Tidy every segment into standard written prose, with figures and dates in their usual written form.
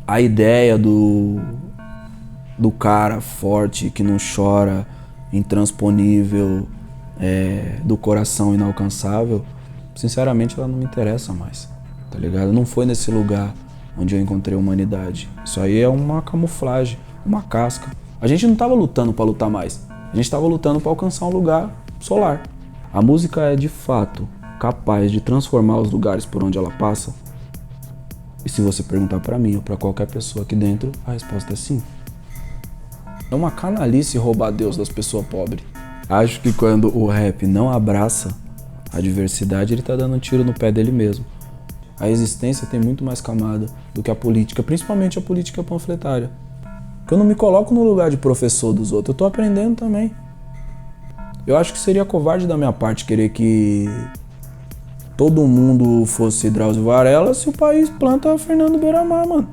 A ideia do cara forte que não chora, intransponível, do coração inalcançável, sinceramente ela não me interessa mais, tá ligado? Não foi nesse lugar onde eu encontrei humanidade. Isso aí é uma camuflagem, uma casca. A gente não tava lutando pra lutar mais, a gente tava lutando pra alcançar um lugar solar. A música é de fato capaz de transformar os lugares por onde ela passa? E se você perguntar pra mim ou pra qualquer pessoa aqui dentro, a resposta é sim. É uma canalice roubar Deus das pessoas pobres. Acho que quando o rap não abraça a diversidade, ele tá dando um tiro no pé dele mesmo. A existência tem muito mais camada do que a política, principalmente a política panfletária. Porque eu não me coloco no lugar de professor dos outros, eu tô aprendendo também. Eu acho que seria covarde da minha parte querer que todo mundo fosse Drauzio Varela se o país planta Fernando Beiramar, mano.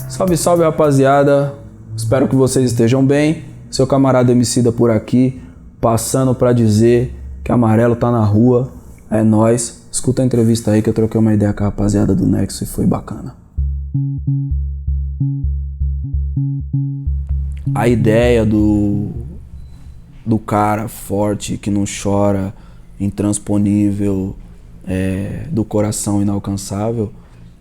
Salve, salve, rapaziada. Espero que vocês estejam bem. Seu camarada Emicida por aqui, passando pra dizer que Amarelo tá na rua. É nóis. Escuta a entrevista aí que eu troquei uma ideia com a rapaziada do Nexo e foi bacana. A ideia do cara forte que não chora, intransponível, do coração inalcançável,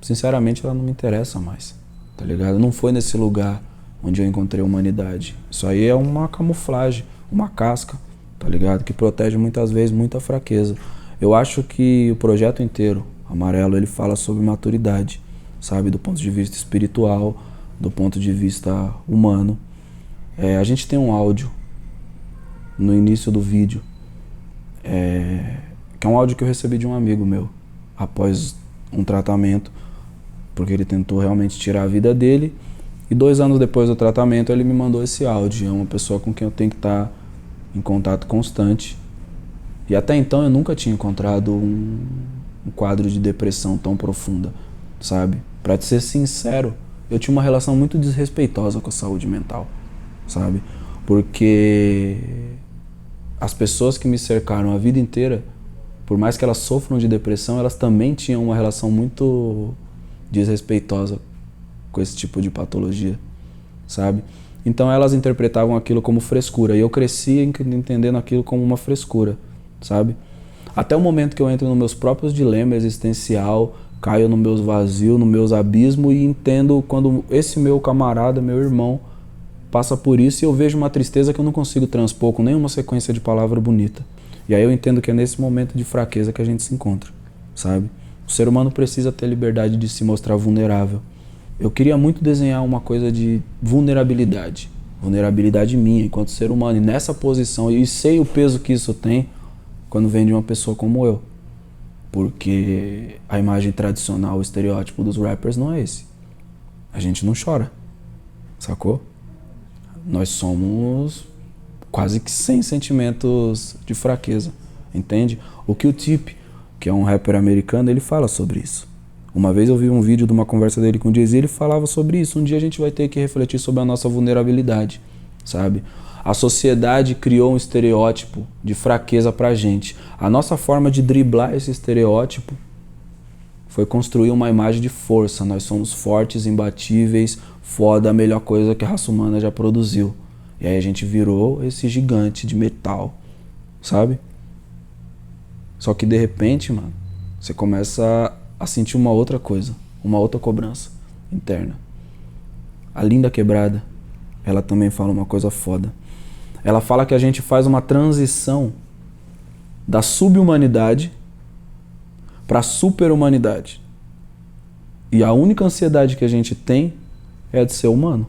sinceramente ela não me interessa mais, tá ligado? Não foi nesse lugar onde eu encontrei humanidade. Isso aí é uma camuflagem, uma casca, tá ligado? Que protege muitas vezes muita fraqueza. Eu acho que o projeto inteiro, Amarelo, ele fala sobre maturidade, sabe? Do ponto de vista espiritual, do ponto de vista humano. A gente tem um áudio no início do vídeo, que é um áudio que eu recebi de um amigo meu, após um tratamento, porque ele tentou realmente tirar a vida dele, e 2 anos depois do tratamento ele me mandou esse áudio. É uma pessoa com quem eu tenho que estar em contato constante. E até então eu nunca tinha encontrado um quadro de depressão tão profunda, sabe? Pra te ser sincero, eu tinha uma relação muito desrespeitosa com a saúde mental, sabe? Porque as pessoas que me cercaram a vida inteira, por mais que elas sofram de depressão, elas também tinham uma relação muito desrespeitosa com esse tipo de patologia, sabe? Então elas interpretavam aquilo como frescura e eu cresci entendendo aquilo como uma frescura, sabe? Até o momento que eu entro nos meus próprios dilemas existencial, caio nos meus vazios, nos meus abismos e entendo quando esse meu camarada, meu irmão, passa por isso e eu vejo uma tristeza que eu não consigo transpor com nenhuma sequência de palavra bonita. E aí eu entendo que é nesse momento de fraqueza que a gente se encontra, sabe? O ser humano precisa ter liberdade de se mostrar vulnerável. Eu queria muito desenhar uma coisa de vulnerabilidade minha enquanto ser humano, e nessa posição, e sei o peso que isso tem quando vem de uma pessoa como eu, porque a imagem tradicional, o estereótipo dos rappers não é esse. A gente não chora, sacou? Nós somos quase que sem sentimentos de fraqueza, entende? O Q-Tip, que é um rapper americano, ele fala sobre isso. Uma vez eu vi um vídeo de uma conversa dele com o Jay-Z, ele falava sobre isso. Um dia a gente vai ter que refletir sobre a nossa vulnerabilidade, sabe? A sociedade criou um estereótipo de fraqueza pra gente. A nossa forma de driblar esse estereótipo foi construir uma imagem de força. Nós somos fortes, imbatíveis, foda, a melhor coisa que a raça humana já produziu. E aí a gente virou esse gigante de metal, sabe? Só que de repente, mano, você começa a sentir uma outra coisa, uma outra cobrança interna. A Linda Quebrada, ela também fala uma coisa foda. Ela fala que a gente faz uma transição da subhumanidade para a superhumanidade. E a única ansiedade que a gente tem é a de ser humano.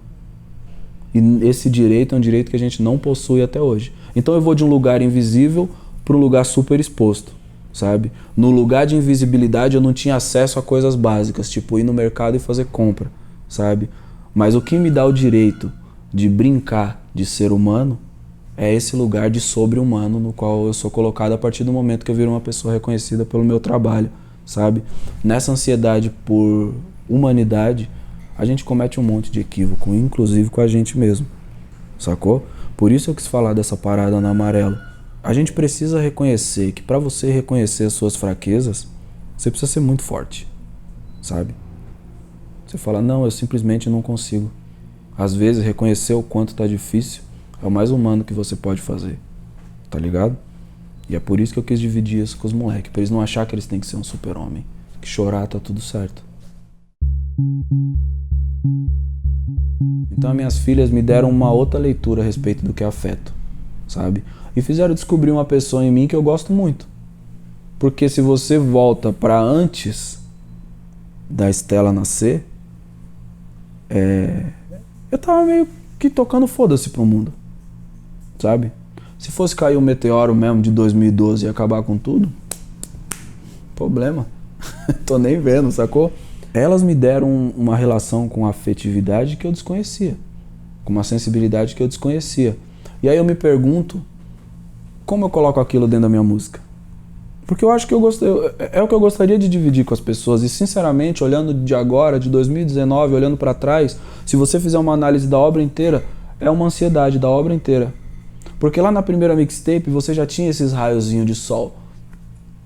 E esse direito é um direito que a gente não possui até hoje. Então eu vou de um lugar invisível para um lugar super exposto, sabe? No lugar de invisibilidade eu não tinha acesso a coisas básicas, tipo ir no mercado e fazer compra, sabe? Mas o que me dá o direito de brincar de ser humano é esse lugar de sobre-humano no qual eu sou colocado a partir do momento que eu viro uma pessoa reconhecida pelo meu trabalho, sabe? Nessa ansiedade por humanidade, a gente comete um monte de equívoco, inclusive com a gente mesmo, sacou? Por isso eu quis falar dessa parada no Amarelo. A gente precisa reconhecer que pra você reconhecer as suas fraquezas, você precisa ser muito forte, sabe? Você fala, não, eu simplesmente não consigo. Às vezes, reconhecer o quanto tá difícil é o mais humano que você pode fazer, tá ligado? E é por isso que eu quis dividir isso com os moleques, pra eles não acharem que eles têm que ser um super-homem. Que chorar tá tudo certo. Então, as minhas filhas me deram uma outra leitura a respeito do que é afeto, sabe? E fizeram descobrir uma pessoa em mim que eu gosto muito. Porque se você volta pra antes da Estela nascer, eu tava meio que tocando foda-se pro mundo, sabe? Se fosse cair um meteoro mesmo de 2012 e acabar com tudo, problema. Tô nem vendo, sacou? Elas me deram uma relação com afetividade que eu desconhecia, com uma sensibilidade que eu desconhecia. E aí eu me pergunto, como eu coloco aquilo dentro da minha música? Porque eu acho que é o que eu gostaria de dividir com as pessoas. E sinceramente, olhando de agora, de 2019, olhando pra trás, se você fizer uma análise da obra inteira, é uma ansiedade da obra inteira. Porque lá na primeira mixtape você já tinha esses raiozinhos de sol.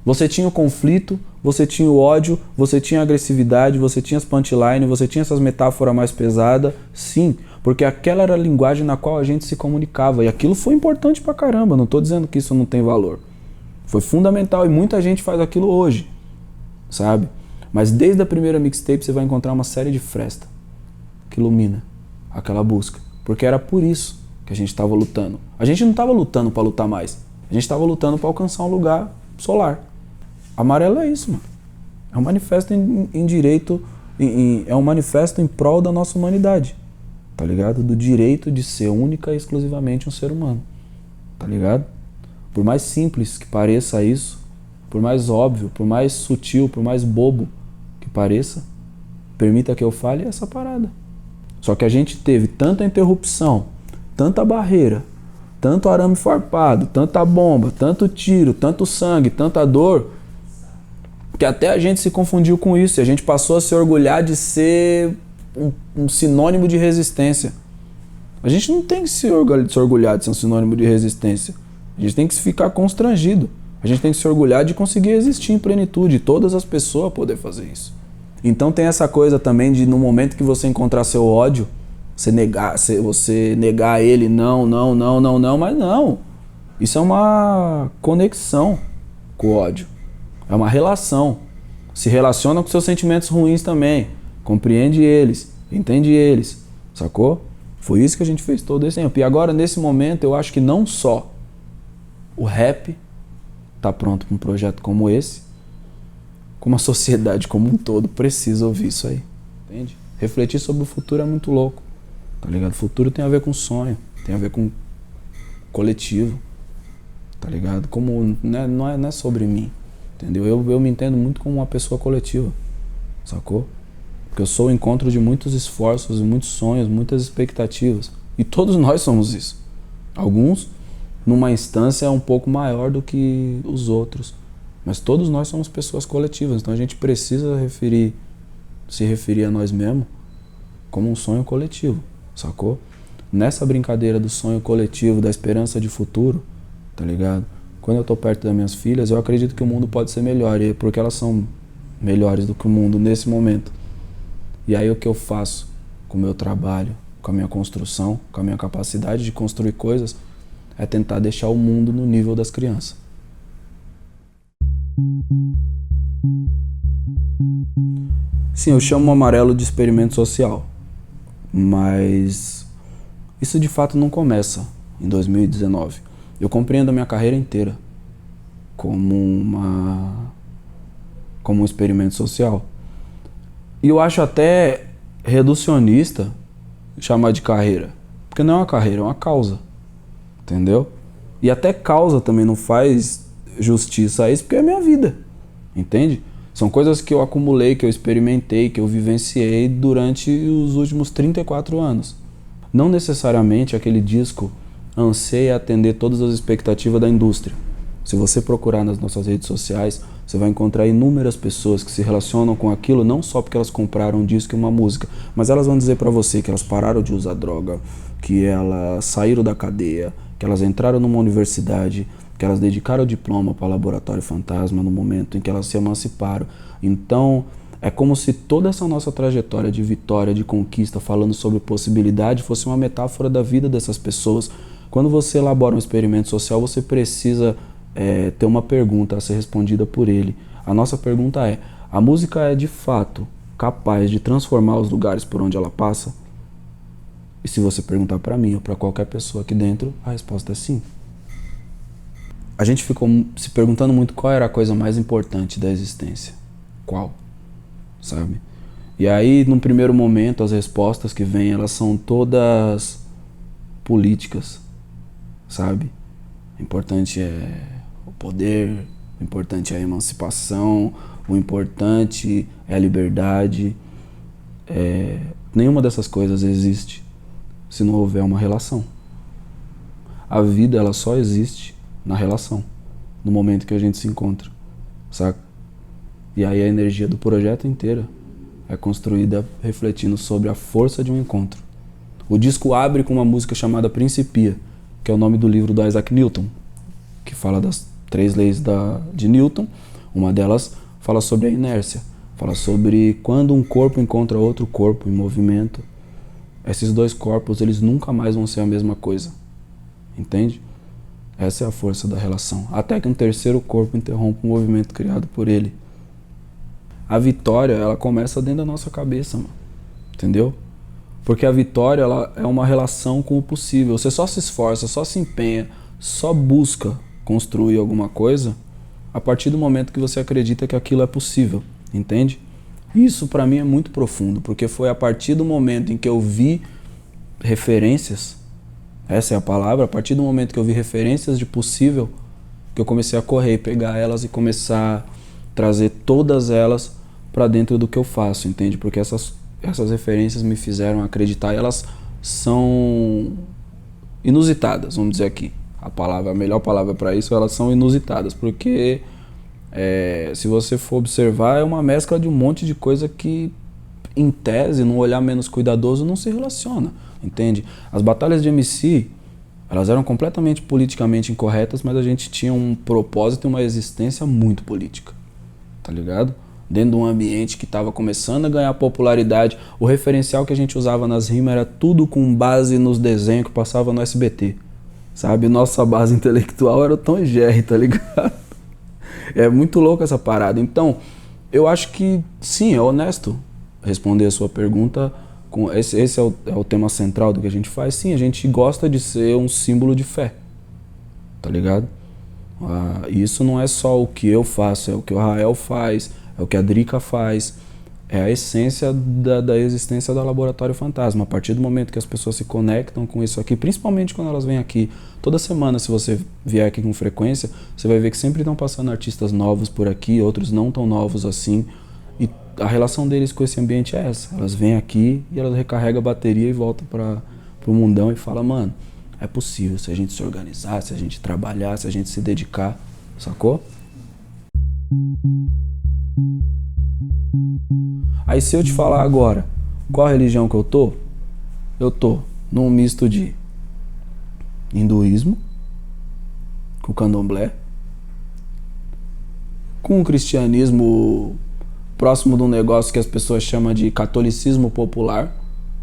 Você tinha o conflito, você tinha o ódio, você tinha a agressividade, você tinha as punchlines, você tinha essas metáforas mais pesadas. Sim, porque aquela era a linguagem na qual a gente se comunicava. E aquilo foi importante pra caramba, não tô dizendo que isso não tem valor. Foi fundamental e muita gente faz aquilo hoje, sabe? Mas desde a primeira mixtape você vai encontrar uma série de frestas que ilumina aquela busca. Porque era por isso que a gente estava lutando. A gente não estava lutando para lutar mais. A gente estava lutando para alcançar um lugar solar. Amarelo é isso, mano. É um manifesto em direito, é um manifesto em prol da nossa humanidade, tá ligado? Do direito de ser única e exclusivamente um ser humano, tá ligado? Por mais simples que pareça isso, por mais óbvio, por mais sutil, por mais bobo que pareça, permita que eu fale essa parada. Só que a gente teve tanta interrupção, tanta barreira, tanto arame farpado, tanta bomba, tanto tiro, tanto sangue, tanta dor, que até a gente se confundiu com isso. E a gente passou a se orgulhar de ser um sinônimo de resistência. A gente não tem que se orgulhar de ser um sinônimo de resistência. A gente tem que ficar constrangido. A gente tem que se orgulhar de conseguir existir em plenitude. Todas as pessoas poder fazer isso. Então tem essa coisa também de, no momento que você encontrar seu ódio, você negar ele, não, mas não. Isso é uma conexão com o ódio. É uma relação. Se relaciona com seus sentimentos ruins também. Compreende eles, entende eles, sacou? Foi isso que a gente fez todo esse tempo. E agora, nesse momento, eu acho que não só o rap tá pronto para um projeto como esse, como a sociedade como um todo precisa ouvir isso aí, entende? Refletir sobre o futuro é muito louco, tá ligado? O futuro tem a ver com sonho, tem a ver com coletivo, tá ligado? Como, né, não é sobre mim, entendeu? Eu me entendo muito como uma pessoa coletiva, sacou? Porque eu sou o encontro de muitos esforços, muitos sonhos, muitas expectativas. E todos nós somos isso. Alguns numa instância um pouco maior do que os outros. Mas todos nós somos pessoas coletivas. Então a gente precisa se referir a nós mesmos como um sonho coletivo, sacou? Nessa brincadeira do sonho coletivo, da esperança de futuro, tá ligado? Quando eu tô perto das minhas filhas, eu acredito que o mundo pode ser melhor. E porque elas são melhores do que o mundo nesse momento. E aí o que eu faço com o meu trabalho, com a minha construção, com a minha capacidade de construir coisas, é tentar deixar o mundo no nível das crianças. Sim, eu chamo o Amarelo de experimento social, mas isso de fato não começa em 2019. Eu compreendo a minha carreira inteira como um experimento social. E eu acho até reducionista chamar de carreira, porque não é uma carreira, é uma causa, entendeu? E até causa também não faz justiça a isso, porque é a minha vida, entende? São coisas que eu acumulei, que eu experimentei, que eu vivenciei durante os últimos 34 anos. Não necessariamente aquele disco anseia atender todas as expectativas da indústria. Se você procurar nas nossas redes sociais, você vai encontrar inúmeras pessoas que se relacionam com aquilo não só porque elas compraram um disco e uma música, mas elas vão dizer pra você que elas pararam de usar droga, que elas saíram da cadeia, que elas entraram numa universidade, que elas dedicaram o diploma para o Laboratório Fantasma no momento em que elas se emanciparam. Então, é como se toda essa nossa trajetória de vitória, de conquista, falando sobre possibilidade, fosse uma metáfora da vida dessas pessoas. Quando você elabora um experimento social, você precisa ter uma pergunta a ser respondida por ele. A nossa pergunta é: a música é de fato capaz de transformar os lugares por onde ela passa? E se você perguntar para mim ou para qualquer pessoa aqui dentro, a resposta é sim. A gente ficou se perguntando muito qual era a coisa mais importante da existência. Qual? Sabe? E aí, num primeiro momento, as respostas que vêm, elas são todas políticas, sabe? O importante é o poder, o importante é a emancipação, o importante é a liberdade. Nenhuma dessas coisas existe se não houver uma relação. A vida, ela só existe na relação, no momento que a gente se encontra, saca? E aí a energia do projeto inteira é construída refletindo sobre a força de um encontro. O disco abre com uma música chamada Principia, que é o nome do livro do Isaac Newton, que fala das 3 leis de Newton. Uma delas fala sobre a inércia, fala sobre quando um corpo encontra outro corpo em movimento, esses 2 corpos, eles nunca mais vão ser a mesma coisa, entende? Essa é a força da relação, até que um terceiro corpo interrompe o movimento criado por ele. A vitória, ela começa dentro da nossa cabeça, mano. Entendeu? Porque a vitória, ela é uma relação com o possível. Você só se esforça, só se empenha, só busca construir alguma coisa a partir do momento que você acredita que aquilo é possível, entende? Isso pra mim é muito profundo, porque foi a partir do momento em que eu vi referências, essa é a palavra, a partir do momento que eu vi referências de possível, que eu comecei a correr, pegar elas e começar a trazer todas elas pra dentro do que eu faço, entende? Porque essas referências me fizeram acreditar, e elas são inusitadas, vamos dizer aqui. A melhor palavra para isso, elas são inusitadas, porque se você for observar, é uma mescla de um monte de coisa que, em tese, num olhar menos cuidadoso, não se relaciona, entende? As batalhas de MC, elas eram completamente politicamente incorretas, mas a gente tinha um propósito e uma existência muito política, tá ligado? Dentro de um ambiente que estava começando a ganhar popularidade, o referencial que a gente usava nas rimas era tudo com base nos desenhos que passava no SBT, sabe? Nossa base intelectual era o Tom e Jerry, tá ligado? É muito louco essa parada. Então, eu acho que sim, é honesto responder a sua pergunta. Esse é o tema central do que a gente faz. Sim, a gente gosta de ser um símbolo de fé, tá ligado? Isso não é só o que eu faço, é o que o Rael faz, é o que a Drica faz, é a essência da existência do Laboratório Fantasma. A partir do momento que as pessoas se conectam com isso aqui, principalmente quando elas vêm aqui, toda semana, se você vier aqui com frequência, você vai ver que sempre estão passando artistas novos por aqui, outros não tão novos assim, e a relação deles com esse ambiente é essa. Elas vêm aqui e elas recarregam a bateria e voltam pro mundão e falam: mano, é possível se a gente se organizar, se a gente trabalhar, se a gente se dedicar, sacou? Aí se eu te falar agora qual religião que eu tô num misto de hinduísmo, com o candomblé, com o cristianismo próximo de um negócio que as pessoas chamam de catolicismo popular,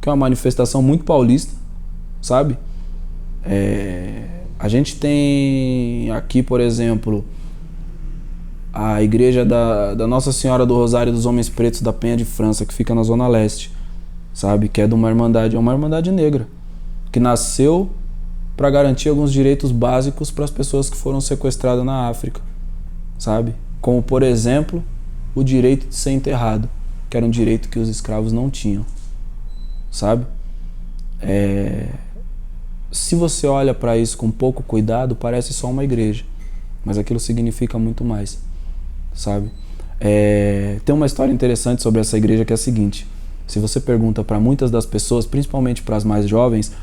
que é uma manifestação muito paulista, sabe? A gente tem aqui, por exemplo, a igreja da Nossa Senhora do Rosário dos Homens Pretos da Penha de França, que fica na Zona Leste, sabe? Que é de uma irmandade negra, que nasceu para garantir alguns direitos básicos para as pessoas que foram sequestradas na África, sabe? Como, por exemplo, o direito de ser enterrado, que era um direito que os escravos não tinham, sabe? Se você olha para isso com pouco cuidado, parece só uma igreja, mas aquilo significa muito mais, sabe? Tem uma história interessante sobre essa igreja que é a seguinte: se você pergunta para muitas das pessoas, principalmente para as mais jovens,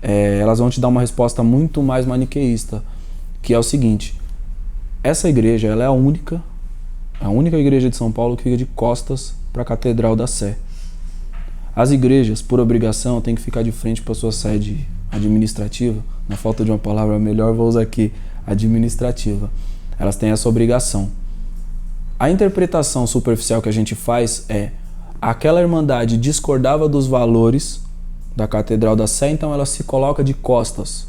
elas vão te dar uma resposta muito mais maniqueísta, que é o seguinte: essa igreja, ela é a única É a única igreja de São Paulo que fica de costas para a Catedral da Sé. As igrejas, por obrigação, têm que ficar de frente para a sua sede administrativa. Na falta de uma palavra melhor, vou usar aqui, administrativa. Elas têm essa obrigação. A interpretação superficial que a gente faz é: aquela irmandade discordava dos valores da Catedral da Sé, então ela se coloca de costas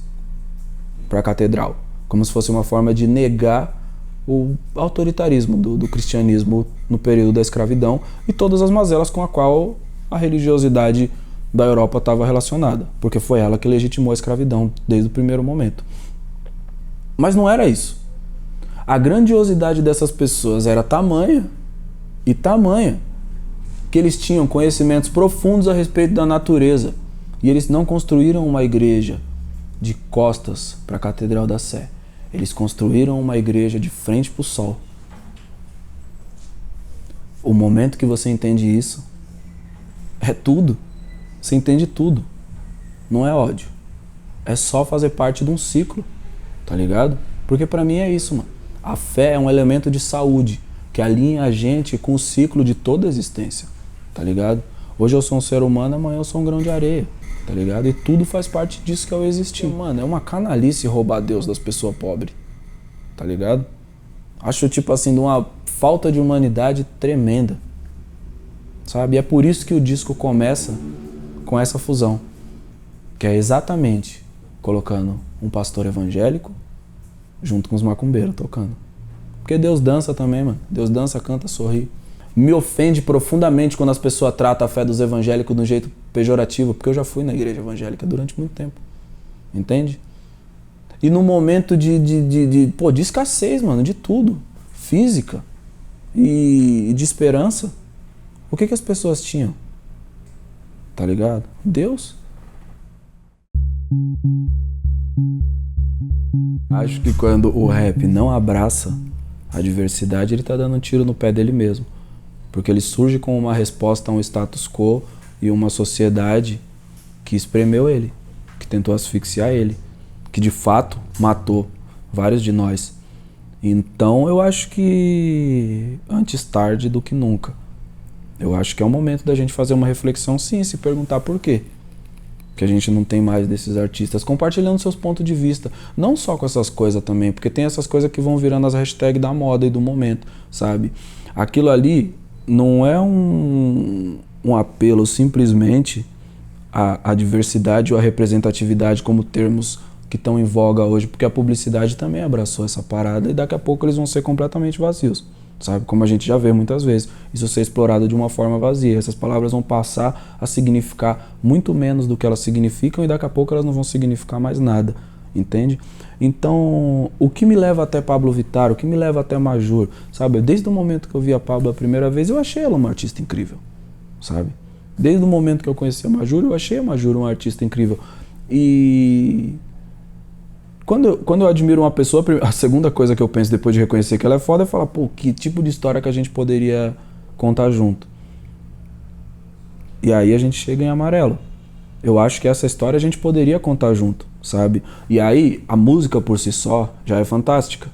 para a catedral, como se fosse uma forma de negar o autoritarismo do cristianismo no período da escravidão e todas as mazelas com a qual a religiosidade da Europa estava relacionada, porque foi ela que legitimou a escravidão desde o primeiro momento. Mas não era isso. A grandiosidade dessas pessoas era tamanha que eles tinham conhecimentos profundos a respeito da natureza, e eles não construíram uma igreja de costas para a Catedral da Sé. Eles construíram uma igreja de frente para o sol. O momento que você entende isso, é tudo. Você entende tudo. Não é ódio. É só fazer parte de um ciclo, tá ligado? Porque pra mim é isso, mano. A fé é um elemento de saúde que alinha a gente com o ciclo de toda a existência, tá ligado? Hoje eu sou um ser humano, amanhã eu sou um grão de areia, tá ligado? E tudo faz parte disso que é o existir. Mano, é uma canalice roubar Deus das pessoas pobres, tá ligado? Acho, tipo assim, de uma falta de humanidade tremenda, sabe? E é por isso que o disco começa com essa fusão, que é exatamente colocando um pastor evangélico junto com os macumbeiros tocando. Porque Deus dança também, mano. Deus dança, canta, sorri. Me ofende profundamente quando as pessoas tratam a fé dos evangélicos de um jeito pejorativo, porque eu já fui na igreja evangélica durante muito tempo. Entende? E no momento de escassez, mano, de tudo, física e de esperança, o que as pessoas tinham? Tá ligado? Deus. Acho que quando o rap não abraça a diversidade, ele tá dando um tiro no pé dele mesmo. Porque ele surge com uma resposta a um status quo e uma sociedade que espremeu ele, que tentou asfixiar ele, que de fato matou vários de nós. Então eu acho que antes tarde do que nunca. Eu acho que é o momento da gente fazer uma reflexão, sim, se perguntar por quê que a gente não tem mais desses artistas compartilhando seus pontos de vista, não só com essas coisas também, porque tem essas coisas que vão virando as hashtags da moda e do momento, sabe? Aquilo ali não é um apelo simplesmente à diversidade ou à representatividade como termos que estão em voga hoje, porque a publicidade também abraçou essa parada e daqui a pouco eles vão ser completamente vazios, sabe? Como a gente já vê muitas vezes, isso ser explorado de uma forma vazia. Essas palavras vão passar a significar muito menos do que elas significam e daqui a pouco elas não vão significar mais nada, entende? Então, o que me leva até Pablo Vittar, o que me leva até Majur, sabe? Desde o momento que eu vi a Pablo a primeira vez, eu achei ela uma artista incrível, sabe? Desde o momento que eu conheci a Majur, eu achei a Majur uma artista incrível. E quando eu admiro uma pessoa, a segunda coisa que eu penso depois de reconhecer que ela é foda é falar, pô, que tipo de história que a gente poderia contar junto. E aí a gente chega em Amarelo. Eu acho que essa história a gente poderia contar junto, sabe? E aí a música por si só já é fantástica.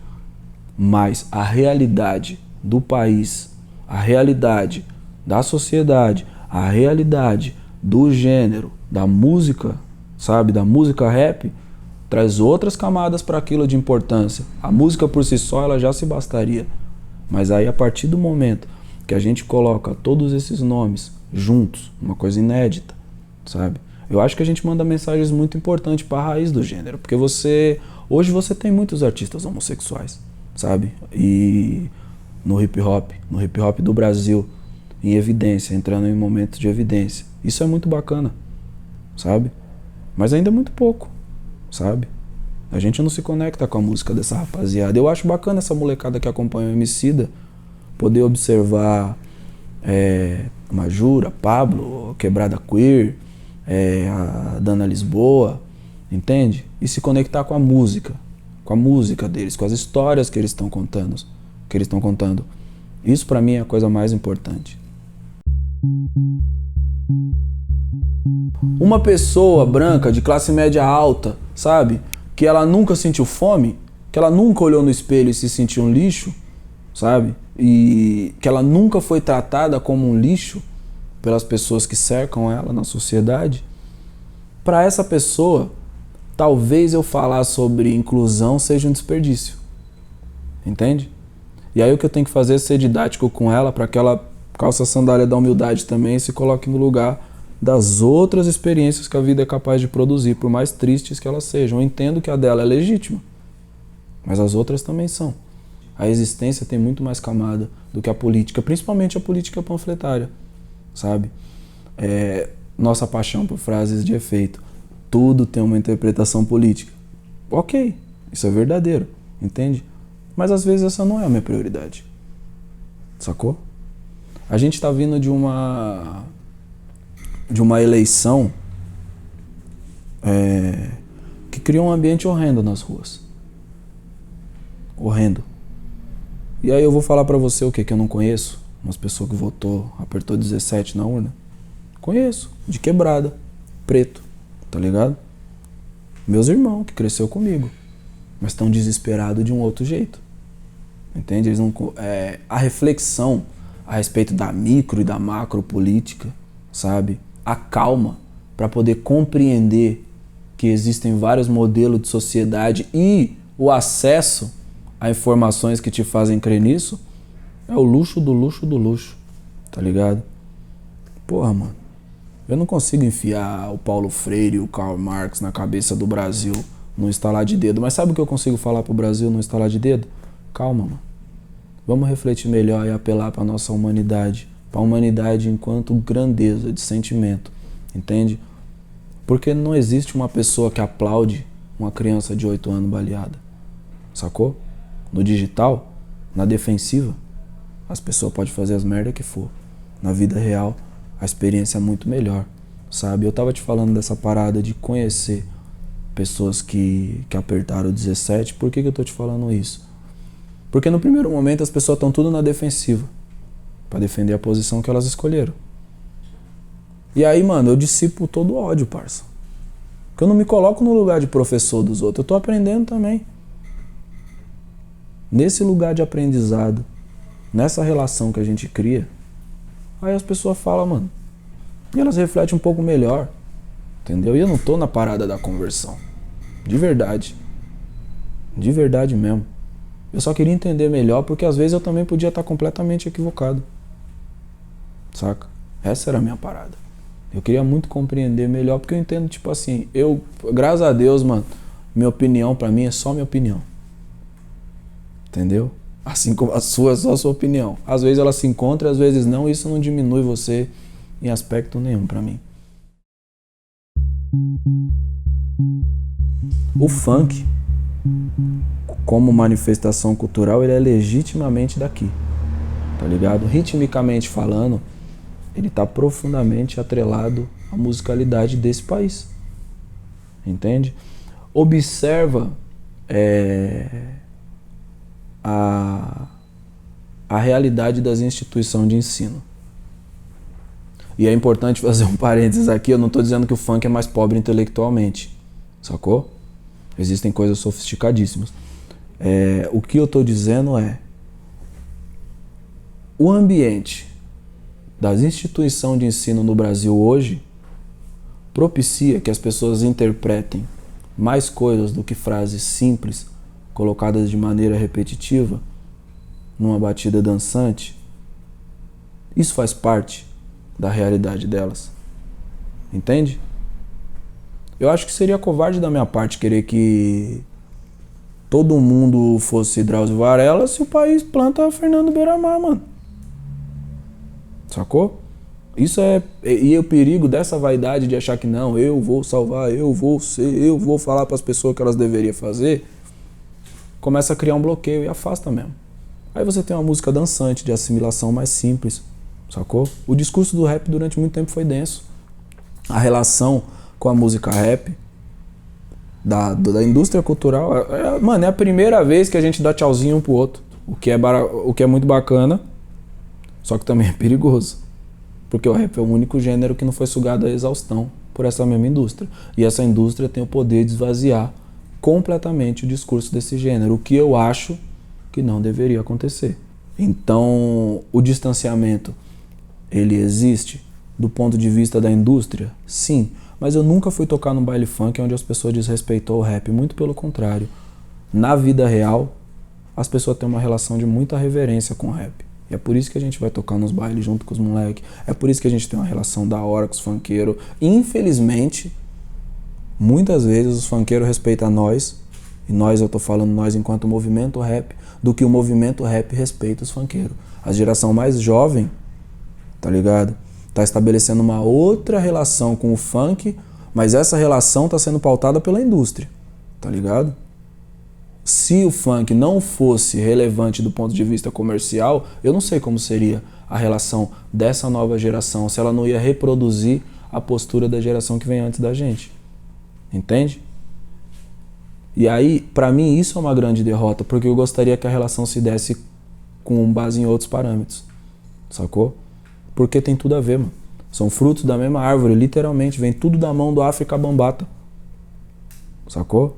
Mas a realidade do país, a realidade da sociedade, a realidade do gênero, da música, sabe? Da música rap, traz outras camadas para aquilo de importância. A música por si só ela já se bastaria. Mas aí a partir do momento que a gente coloca todos esses nomes juntos, uma coisa inédita, sabe? Eu acho que a gente manda mensagens muito importantes para a raiz do gênero, porque hoje você tem muitos artistas homossexuais, sabe? E no hip hop do Brasil, em evidência, entrando em momentos de evidência. Isso é muito bacana, sabe? Mas ainda é muito pouco, sabe? A gente não se conecta com a música dessa rapaziada. Eu acho bacana essa molecada que acompanha o Emicida poder observar Majura, Pablo, Quebrada Queer, a Dana Lisboa, entende? E se conectar com a música deles, com as histórias que eles estão contando, Isso pra mim é a coisa mais importante. Uma pessoa branca de classe média alta, sabe? Que ela nunca sentiu fome, que ela nunca olhou no espelho e se sentiu um lixo, sabe? e que ela nunca foi tratada como um lixo pelas pessoas que cercam ela na sociedade, para essa pessoa, talvez eu falar sobre inclusão seja um desperdício. Entende? E aí o que eu tenho que fazer é ser didático com ela para que ela calça a sandália da humildade também e se coloque no lugar das outras experiências que a vida é capaz de produzir, por mais tristes que elas sejam. Eu entendo que a dela é legítima, mas as outras também são. A existência tem muito mais camada do que a política, principalmente a política panfletária, sabe? Nossa paixão por frases de efeito. Tudo tem uma interpretação política. Ok, isso é verdadeiro, entende? Mas às vezes essa não é a minha prioridade. Sacou? A gente está vindo de uma eleição que criou um ambiente horrendo nas ruas. Horrendo. E aí eu vou falar pra você o quê? Que eu não conheço? Umas pessoas que votou, apertou 17 na urna. Conheço. De quebrada. Preto. Tá ligado? Meus irmãos, que cresceu comigo. Mas estão desesperados de um outro jeito. Entende? Eles não, a reflexão a respeito da micro e da macro política, sabe? A calma para poder compreender que existem vários modelos de sociedade e o acesso a informações que te fazem crer nisso é o luxo do luxo do luxo, tá ligado? Porra, mano, eu não consigo enfiar o Paulo Freire e o Karl Marx na cabeça do Brasil num estalar de dedo, mas sabe o que eu consigo falar pro Brasil num estalar de dedo? Calma, mano. Vamos refletir melhor e apelar pra nossa humanidade, pra humanidade enquanto grandeza de sentimento, entende? Porque não existe uma pessoa que aplaude uma criança de 8 anos baleada, sacou? No digital, na defensiva, as pessoas podem fazer as merdas que for. Na vida real, a experiência é muito melhor, sabe? Eu tava te falando dessa parada de conhecer pessoas que apertaram o 17. Por que eu tô te falando isso? Porque no primeiro momento as pessoas estão tudo na defensiva pra defender a posição que elas escolheram. E aí, mano, eu dissipo todo o ódio, parça. Porque eu não me coloco no lugar de professor dos outros, eu tô aprendendo também. Nesse lugar de aprendizado, nessa relação que a gente cria, aí as pessoas falam, mano, e elas refletem um pouco melhor, entendeu? E eu não tô na parada da conversão, de verdade mesmo. Eu só queria entender melhor, porque às vezes eu também podia estar completamente equivocado, saca? Essa era a minha parada. Eu queria muito compreender melhor, porque eu entendo, tipo assim, graças a Deus, mano, minha opinião pra mim é só minha opinião. Entendeu? Assim como a sua é só a sua opinião. Às vezes ela se encontra, às vezes não, e isso não diminui você em aspecto nenhum pra mim. O funk, como manifestação cultural, ele é legitimamente daqui, tá ligado? Ritmicamente falando, ele tá profundamente atrelado à musicalidade desse país, entende? Observa a realidade das instituições de ensino. E é importante fazer um parênteses aqui, eu não estou dizendo que o funk é mais pobre intelectualmente, sacou? Existem coisas sofisticadíssimas. O que eu estou dizendo é o ambiente das instituições de ensino no Brasil hoje propicia que as pessoas interpretem mais coisas do que frases simples colocadas de maneira repetitiva numa batida dançante. Isso faz parte da realidade delas, entende? Eu acho que seria covarde da minha parte querer que todo mundo fosse Drauzio Varela se o país planta Fernando Beiramar, mano. Sacou? Isso e o perigo dessa vaidade de achar que não, eu vou salvar, eu vou falar para as pessoas que elas deveriam fazer, começa a criar um bloqueio e afasta mesmo. Aí você tem uma música dançante, de assimilação mais simples, sacou? O discurso do rap durante muito tempo foi denso. A relação com a música rap, da indústria cultural, mano, é a primeira vez que a gente dá tchauzinho um pro outro, o que é muito bacana, só que também é perigoso. Porque o rap é o único gênero que não foi sugado à exaustão por essa mesma indústria. E essa indústria tem o poder de esvaziar completamente o discurso desse gênero, o que eu acho que não deveria acontecer. Então, o distanciamento, ele existe do ponto de vista da indústria? Sim, mas eu nunca fui tocar num baile funk onde as pessoas desrespeitou o rap, muito pelo contrário. Na vida real, as pessoas têm uma relação de muita reverência com o rap. E é por isso que a gente vai tocar nos bailes junto com os moleques, é por isso que a gente tem uma relação da hora com os funkeiros. Infelizmente, muitas vezes os funkeiros respeitam nós, e nós, eu tô falando nós enquanto movimento rap, do que o movimento rap respeita os funkeiros. A geração mais jovem, tá ligado? Tá estabelecendo uma outra relação com o funk, mas essa relação tá sendo pautada pela indústria, tá ligado? Se o funk não fosse relevante do ponto de vista comercial, eu não sei como seria a relação dessa nova geração, se ela não ia reproduzir a postura da geração que vem antes da gente. Entende? E aí, pra mim, isso é uma grande derrota, porque eu gostaria que a relação se desse com base em outros parâmetros, sacou? Porque tem tudo a ver, mano. São frutos da mesma árvore, literalmente, vem tudo da mão do África Bambata, sacou?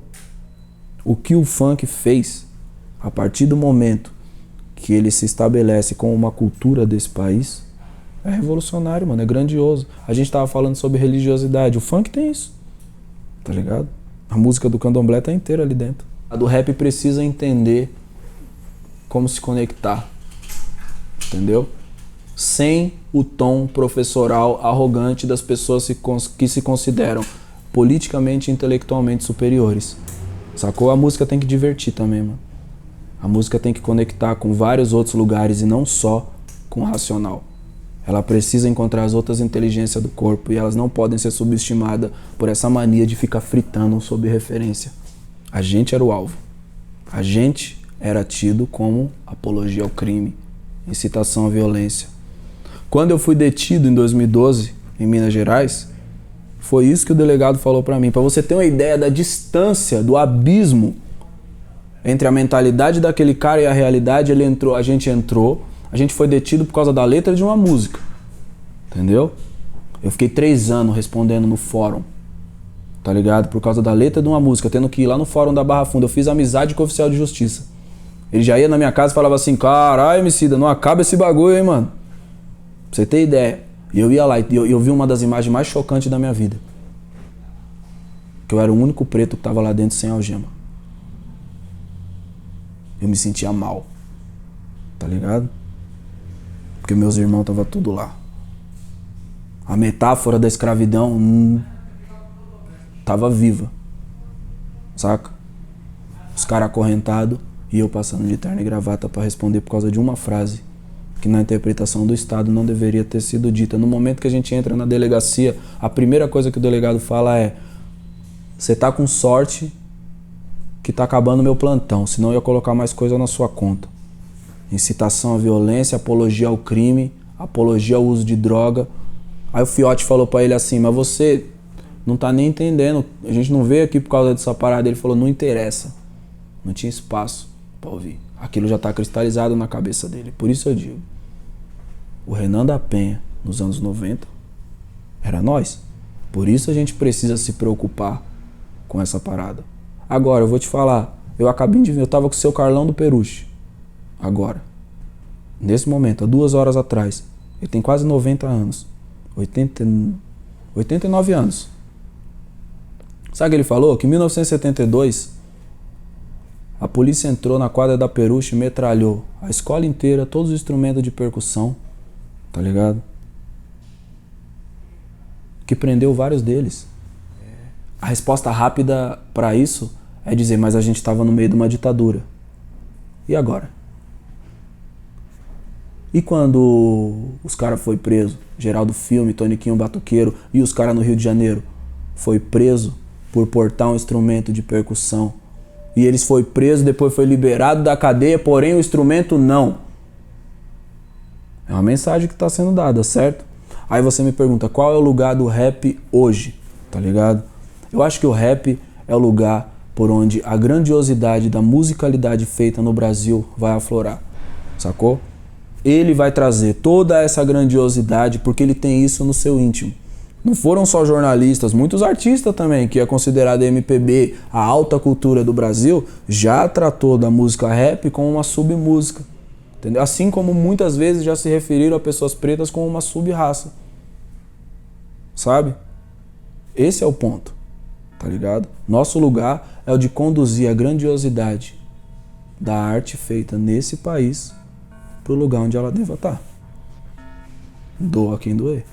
O que o funk fez, a partir do momento que ele se estabelece como uma cultura desse país, é revolucionário, mano, é grandioso. A gente tava falando sobre religiosidade, o funk tem isso, tá ligado? A música do candomblé tá inteira ali dentro. A do rap precisa entender como se conectar, entendeu? Sem o tom professoral arrogante das pessoas que se consideram politicamente e intelectualmente superiores. Sacou? A música tem que divertir também, mano. A música tem que conectar com vários outros lugares e não só com o racional. Ela precisa encontrar as outras inteligências do corpo e elas não podem ser subestimadas por essa mania de ficar fritando sob referência. A gente era o alvo. A gente era tido como apologia ao crime, incitação à violência. Quando eu fui detido em 2012, em Minas Gerais, foi isso que o delegado falou pra mim. Pra você ter uma ideia da distância, do abismo entre a mentalidade daquele cara e a realidade, a gente foi detido por causa da letra de uma música. Entendeu? Eu fiquei 3 anos respondendo no fórum, tá ligado? Por causa da letra de uma música, tendo que ir lá no fórum da Barra Funda. Eu fiz amizade com o oficial de justiça. Ele já ia na minha casa e falava assim: caralho, Emicida, não acaba esse bagulho, hein, mano? Pra você ter ideia. E eu ia lá e eu vi uma das imagens mais chocantes da minha vida. Que eu era o único preto que tava lá dentro sem algema. Eu me sentia mal, tá ligado? Porque meus irmãos estavam tudo lá. A metáfora da escravidão tava viva, saca? Os caras acorrentados e eu passando de terno e gravata pra responder por causa de uma frase que na interpretação do Estado não deveria ter sido dita. No momento que a gente entra na delegacia, a primeira coisa que o delegado fala é: você tá com sorte que tá acabando meu plantão, senão eu ia colocar mais coisa na sua conta. Incitação à violência, apologia ao crime, apologia ao uso de droga. Aí o fiote falou pra ele assim: mas você não tá nem entendendo, a gente não veio aqui por causa dessa parada. Ele falou: não interessa, não tinha espaço pra ouvir. Aquilo já tá cristalizado na cabeça dele. Por isso eu digo, o Renan da Penha, nos anos 90, era nós. Por isso a gente precisa se preocupar com essa parada. Agora, eu vou te falar, eu acabei de ver, eu tava com o seu Carlão do Peruche. Agora, nesse momento, há 2 horas atrás, ele tem quase 90 anos. 89 anos. Sabe o que ele falou? Que em 1972, a polícia entrou na quadra da Peruche e metralhou a escola inteira, todos os instrumentos de percussão, tá ligado? Que prendeu vários deles. A resposta rápida pra isso é dizer: mas a gente tava no meio de uma ditadura. E agora? E quando os caras foi preso, Geraldo Filme, Toniquinho Batuqueiro e os caras no Rio de Janeiro foi preso por portar um instrumento de percussão, e eles foi preso, depois foi liberado da cadeia, porém o instrumento não. É uma mensagem que está sendo dada, certo? Aí você me pergunta, qual é o lugar do rap hoje, tá ligado? Eu acho que o rap é o lugar por onde a grandiosidade da musicalidade feita no Brasil vai aflorar, sacou? Ele vai trazer toda essa grandiosidade porque ele tem isso no seu íntimo. Não foram só jornalistas, muitos artistas também, que é considerado MPB, a alta cultura do Brasil, já tratou da música rap como uma submúsica, Entendeu? Assim como muitas vezes já se referiram a pessoas pretas como uma sub-raça. Sabe? Esse é o ponto. Tá ligado? Nosso lugar é o de conduzir a grandiosidade da arte feita nesse país pro lugar onde ela deva estar. Doa quem doer.